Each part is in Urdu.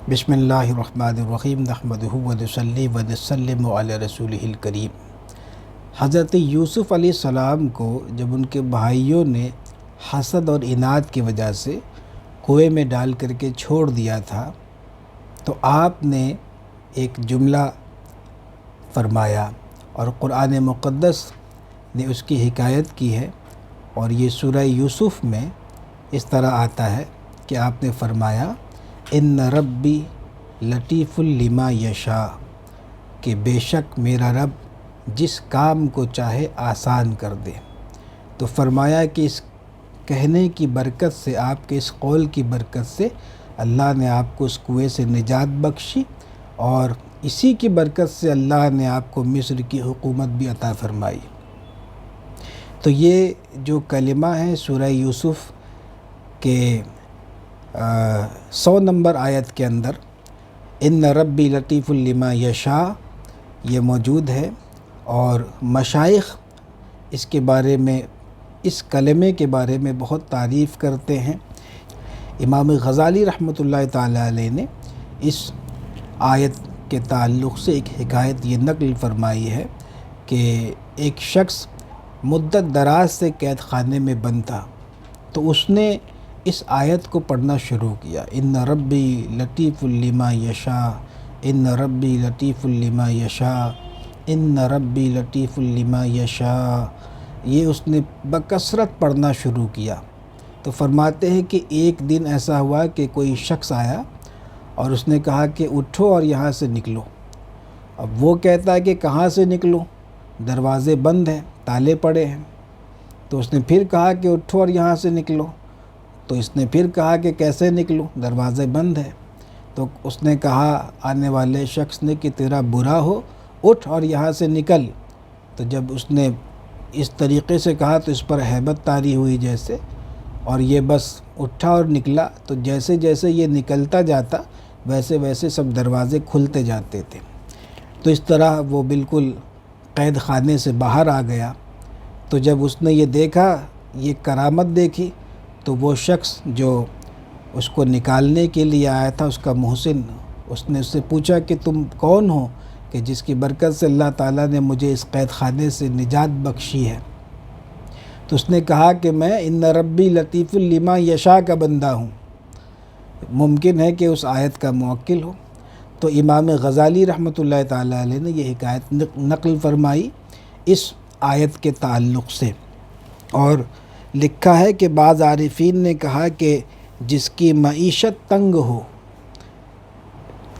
بسم اللہ الرحمن الرحیم نحمدہ ونصلی ونسلم علی رسولہ الکریم۔ حضرت یوسف علیہ السلام کو جب ان کے بھائیوں نے حسد اور عناد کی وجہ سے کنویں میں ڈال کر کے چھوڑ دیا تھا تو آپ نے ایک جملہ فرمایا اور قرآن مقدس نے اس کی حکایت کی ہے، اور یہ سورہ یوسف میں اس طرح آتا ہے کہ آپ نے فرمایا ان ربی لطیف لما یشاء، کہ بے شک میرا رب جس کام کو چاہے آسان کر دے۔ تو فرمایا کہ اس کہنے کی برکت سے، آپ کے اس قول کی برکت سے اللہ نے آپ کو اس کنویں سے نجات بخشی، اور اسی کی برکت سے اللہ نے آپ کو مصر کی حکومت بھی عطا فرمائی۔ تو یہ جو کلمہ ہے سورہ یوسف کے 100 نمبر آیت کے اندر ان ربی لطیف لما یشاء یہ موجود ہے، اور مشائخ اس کے بارے میں، اس کلمے کے بارے میں بہت تعریف کرتے ہیں۔ امام غزالی رحمۃ اللہ تعالی علیہ نے اس آیت کے تعلق سے ایک حکایت یہ نقل فرمائی ہے کہ ایک شخص مدت دراز سے قید خانے میں بند تھا، تو اس نے اس آیت کو پڑھنا شروع کیا، ان ربی لطیف لما یشاء، ان ربی لطیف لما یشاء، ان ربی لطیف لما یشاء۔ یہ اس نے بکثرت پڑھنا شروع کیا۔ تو فرماتے ہیں کہ ایک دن ایسا ہوا کہ کوئی شخص آیا اور اس نے کہا کہ اٹھو اور یہاں سے نکلو۔ اب وہ کہتا ہے کہ کہاں سے نکلوں، دروازے بند ہیں، تالے پڑے ہیں۔ تو اس نے پھر کہا کہ اٹھو اور یہاں سے نکلو۔ تو اس نے پھر کہا کہ کیسے نکلوں، دروازے بند ہے۔ تو اس نے کہا آنے والے شخص نے کہ تیرا برا ہو، اٹھ اور یہاں سے نکل۔ تو جب اس نے اس طریقے سے کہا تو اس پر ہیبت طاری ہوئی جیسے، اور یہ بس اٹھا اور نکلا۔ تو جیسے جیسے یہ نکلتا جاتا ویسے ویسے سب دروازے کھلتے جاتے تھے۔ تو اس طرح وہ بالکل قید خانے سے باہر آ گیا۔ تو جب اس نے یہ دیکھا، یہ کرامت دیکھی، تو وہ شخص جو اس کو نکالنے کے لیے آیا تھا، اس کا محسن، اس نے اس سے پوچھا کہ تم کون ہو کہ جس کی برکت سے اللہ تعالیٰ نے مجھے اس قید خانے سے نجات بخشی ہے؟ تو اس نے کہا کہ میں ان ربی لطیف لما یشاء کا بندہ ہوں۔ ممکن ہے کہ اس آیت کا موکل ہو۔ تو امام غزالی رحمۃ اللہ تعالیٰ علیہ نے یہ حکایت نقل فرمائی اس آیت کے تعلق سے، اور لکھا ہے کہ بعض عارفین نے کہا کہ جس کی معیشت تنگ ہو،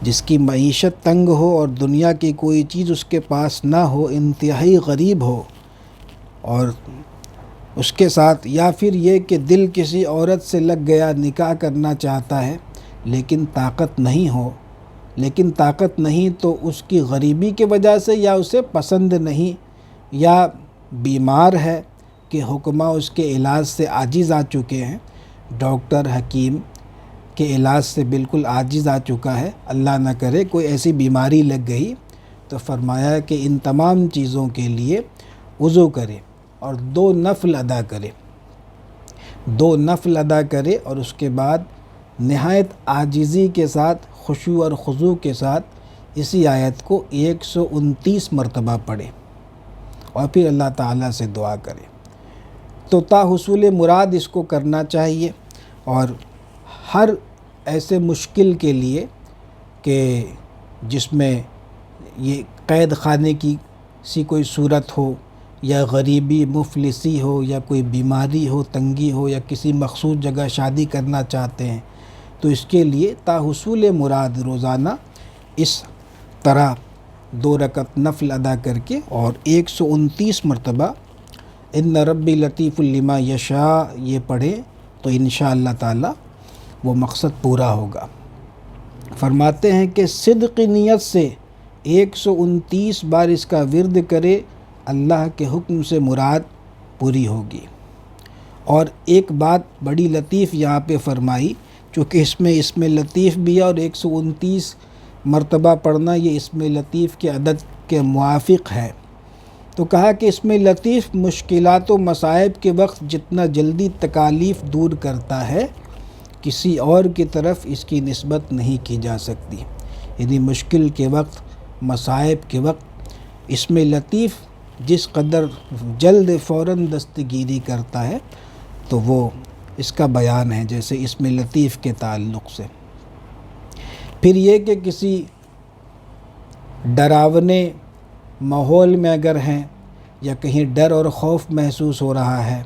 جس کی معیشت تنگ ہو اور دنیا کی کوئی چیز اس کے پاس نہ ہو، انتہائی غریب ہو، اور اس کے ساتھ یا پھر یہ کہ دل کسی عورت سے لگ گیا، نکاح کرنا چاہتا ہے لیکن طاقت نہیں تو اس کی غریبی کی وجہ سے، یا اسے پسند نہیں، یا بیمار ہے کہ حکماء اس کے علاج سے عاجز آ چکے ہیں، ڈاکٹر حکیم کے علاج سے بالکل عاجز آ چکا ہے، اللہ نہ کرے کوئی ایسی بیماری لگ گئی، تو فرمایا کہ ان تمام چیزوں کے لیے وضو کرے اور 2 نفل ادا کرے، 2 نفل ادا کرے، اور اس کے بعد نہایت عاجزی کے ساتھ، خشوع اور خضوع کے ساتھ اسی آیت کو 129 مرتبہ پڑھے، اور پھر اللہ تعالیٰ سے دعا کرے۔ تو تا حصول مراد اس کو کرنا چاہیے، اور ہر ایسے مشکل کے لیے کہ جس میں یہ قید خانے کی کوئی صورت ہو، یا غریبی مفلسی ہو، یا کوئی بیماری ہو، تنگی ہو، یا کسی مخصوص جگہ شادی کرنا چاہتے ہیں، تو اس کے لیے تا حصول مراد روزانہ اس طرح 2 رکعت نفل ادا کر کے اور 129 مرتبہ ان ربی لطیف لما یشاء یہ پڑھیں تو انشاءاللہ تعالی وہ مقصد پورا ہوگا۔ فرماتے ہیں کہ صدق نیت سے 129 بار اس کا ورد کرے، اللہ کے حکم سے مراد پوری ہوگی۔ اور ایک بات بڑی لطیف یہاں پہ فرمائی، چونکہ اس میں لطیف بھی ہے، اور 129 مرتبہ پڑھنا یہ اسم لطیف کے عدد کے موافق ہے۔ تو کہا کہ اس میں لطیف مشکلات و مصائب کے وقت جتنا جلدی تکالیف دور کرتا ہے، کسی اور کی طرف اس کی نسبت نہیں کی جا سکتی۔ یعنی مشکل کے وقت، مصائب کے وقت اسم لطیف جس قدر جلد فوراً دستگیری کرتا ہے تو وہ اس کا بیان ہے، جیسے اسم لطیف کے تعلق سے۔ پھر یہ کہ کسی ڈراونے ماحول میں اگر ہیں یا کہیں ڈر اور خوف محسوس ہو رہا ہے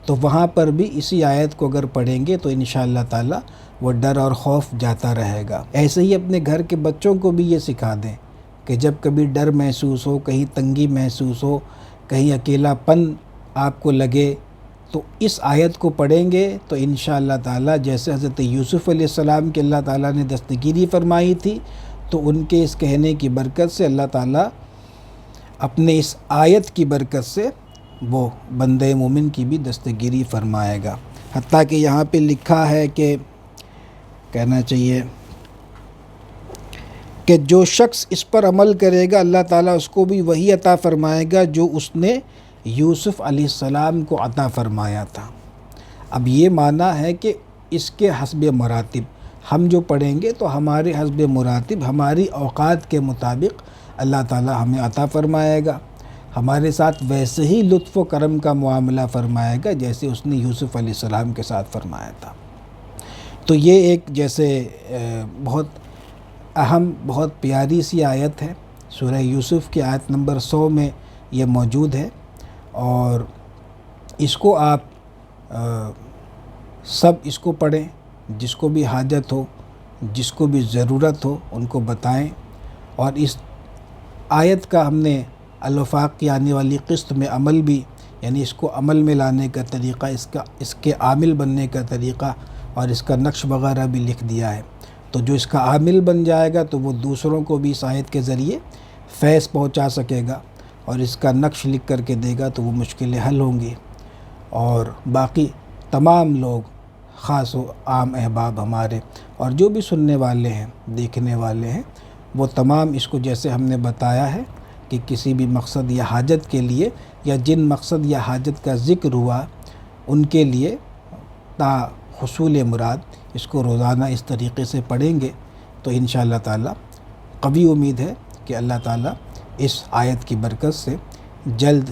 تو وہاں پر بھی اسی آیت کو اگر پڑھیں گے تو انشاءاللہ تعالی وہ ڈر اور خوف جاتا رہے گا۔ ایسے ہی اپنے گھر کے بچوں کو بھی یہ سکھا دیں کہ جب کبھی ڈر محسوس ہو، کہیں تنگی محسوس ہو، کہیں اکیلا پن آپ کو لگے تو اس آیت کو پڑھیں گے تو انشاءاللہ تعالی جیسے حضرت یوسف علیہ السلام کے اللہ تعالیٰ نے دستگیری فرمائی تھی، تو ان کے اس کہنے کی برکت سے اللہ تعالیٰ اپنے اس آیت کی برکت سے وہ بندے مومن کی بھی دستگیری فرمائے گا۔ حتیٰ کہ یہاں پہ لکھا ہے کہ کہنا چاہیے کہ جو شخص اس پر عمل کرے گا اللہ تعالیٰ اس کو بھی وہی عطا فرمائے گا جو اس نے یوسف علیہ السلام کو عطا فرمایا تھا۔ اب یہ معنی ہے کہ اس کے حسب مراتب ہم جو پڑھیں گے تو ہمارے حسب مراتب، ہماری اوقات کے مطابق اللہ تعالیٰ ہمیں عطا فرمائے گا، ہمارے ساتھ ویسے ہی لطف و کرم کا معاملہ فرمائے گا جیسے اس نے یوسف علیہ السلام کے ساتھ فرمایا تھا۔ تو یہ ایک جیسے بہت اہم، بہت پیاری سی آیت ہے، سورہ یوسف کی آیت نمبر 100 میں یہ موجود ہے، اور اس کو آپ سب اس کو پڑھیں، جس کو بھی حاجت ہو، جس کو بھی ضرورت ہو ان کو بتائیں، اور اس آیت کا ہم نے الوفاق کی آنے والی قسط میں عمل بھی، یعنی اس کو عمل میں لانے کا طریقہ، اس کے عامل بننے کا طریقہ اور اس کا نقش وغیرہ بھی لکھ دیا ہے۔ تو جو اس کا عامل بن جائے گا تو وہ دوسروں کو بھی اس آیت کے ذریعے فیض پہنچا سکے گا، اور اس کا نقش لکھ کر کے دے گا تو وہ مشکلیں حل ہوں گی، اور باقی تمام لوگ خاص و عام احباب ہمارے اور جو بھی سننے والے ہیں، دیکھنے والے ہیں، وہ تمام اس کو جیسے ہم نے بتایا ہے کہ کسی بھی مقصد یا حاجت کے لیے، یا جن مقصد یا حاجت کا ذکر ہوا ان کے لیے تا حصول مراد اس کو روزانہ اس طریقے سے پڑھیں گے تو انشاءاللہ تعالی قوی امید ہے کہ اللہ تعالی اس آیت کی برکت سے جلد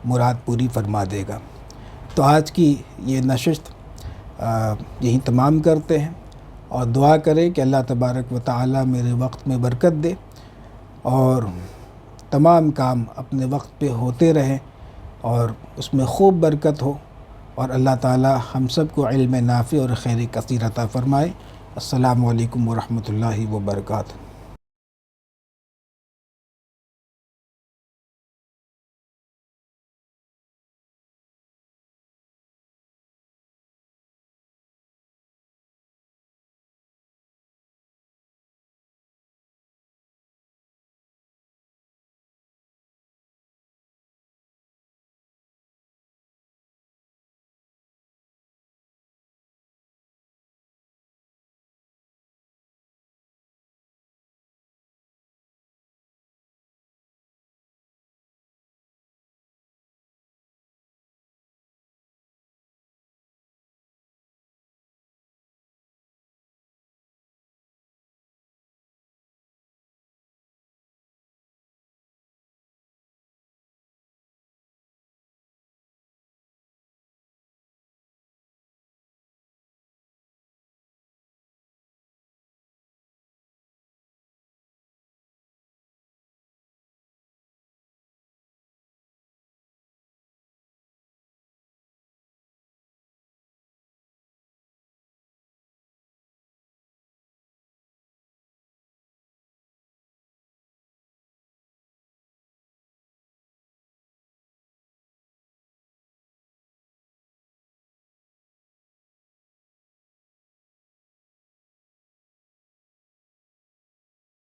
مراد پوری فرما دے گا۔ تو آج کی یہ نشست یہیں تمام کرتے ہیں، اور دعا کریں کہ اللہ تبارک و تعالی میرے وقت میں برکت دے اور تمام کام اپنے وقت پہ ہوتے رہیں اور اس میں خوب برکت ہو، اور اللہ تعالی ہم سب کو علم نافع اور خیر کثیر عطا فرمائے۔ السلام علیکم ورحمۃ اللہ وبرکاتہ۔